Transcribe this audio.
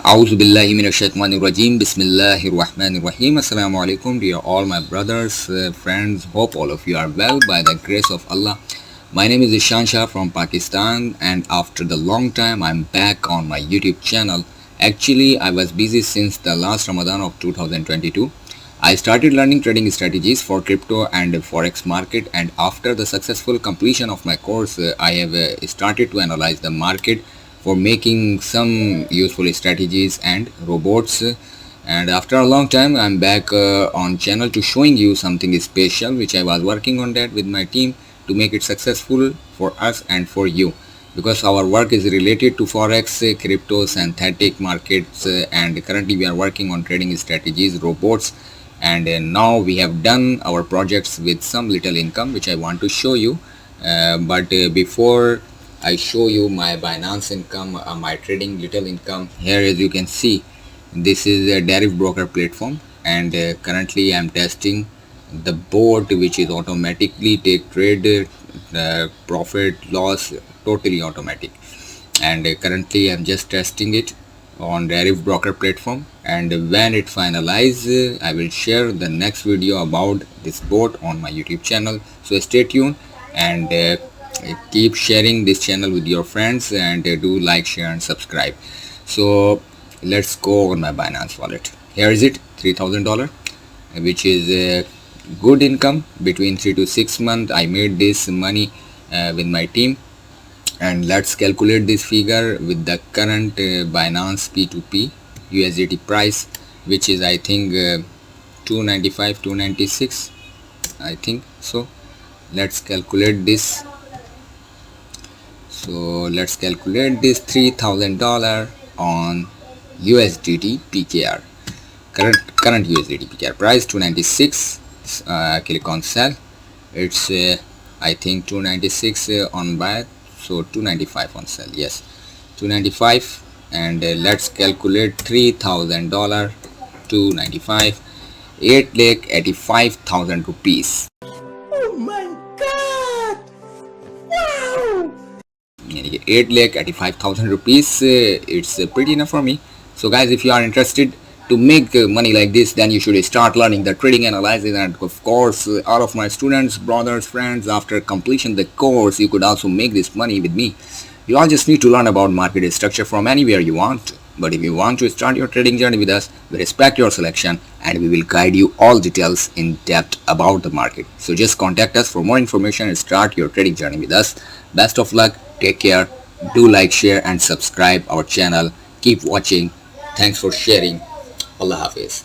A'udhu billahi minash shaitanir rajim. Bismillahir rahmanir rahim. Assalamu alaikum, dear all my brothers, friends. Hope all of you are well by the grace of Allah. My name is Ishan Shah from Pakistan, and after the long time I'm back on my YouTube channel. Actually, I was busy since the last Ramadan of 2022. I started learning trading strategies for crypto and forex market, and after the successful completion of my course, I have started to analyze the market for making some useful strategies and robots. And after a long time I'm back on channel to showing you something special which I was working on that with my team to make it successful for us and for you, because our work is related to forex, crypto, synthetic markets, and currently we are working on trading strategies, robots, and now we have done our projects with some little income which I want to show you. But before I show you my Binance income, my trading little income, here as you can see, this is a Deriv Broker platform, and currently I am testing the bot which is automatically take trade, profit loss totally automatic, and currently I am just testing it on Deriv Broker platform, and when it finalizes I will share the next video about this bot on my YouTube channel. So stay tuned and keep sharing this channel with your friends, and do like, share and subscribe. So let's go on my Binance wallet. Here is it, $3,000, which is a good income. Between 3 to 6 months I made this money with my team, and let's calculate this figure with the current Binance P2P USDT price, which is I think 295, 296 I think so. Let's calculate this. So let's calculate this $3,000 on USDT PKR. Current USDT PKR price 296. Click on sell. It's I think 296 on buy, so 295 on sell. Yes, 295. And let's calculate $3,000, 295, 8,85,000 rupees. Oh my God! Wow! 8,85,000 rupees. It's pretty enough for me. So guys, if you are interested to make money like this, then you should start learning the trading analysis. And of course, all of my students, brothers, friends, after completion the course, you could also make this money with me. You all just need to learn about market structure from anywhere you want. But if you want to start your trading journey with us, we respect your selection and we will guide you all details in depth about the market. So just contact us for more information and start your trading journey with us. Best of luck. Take care. Do like, share and subscribe our channel. Keep watching. Thanks for sharing. Allah Hafiz.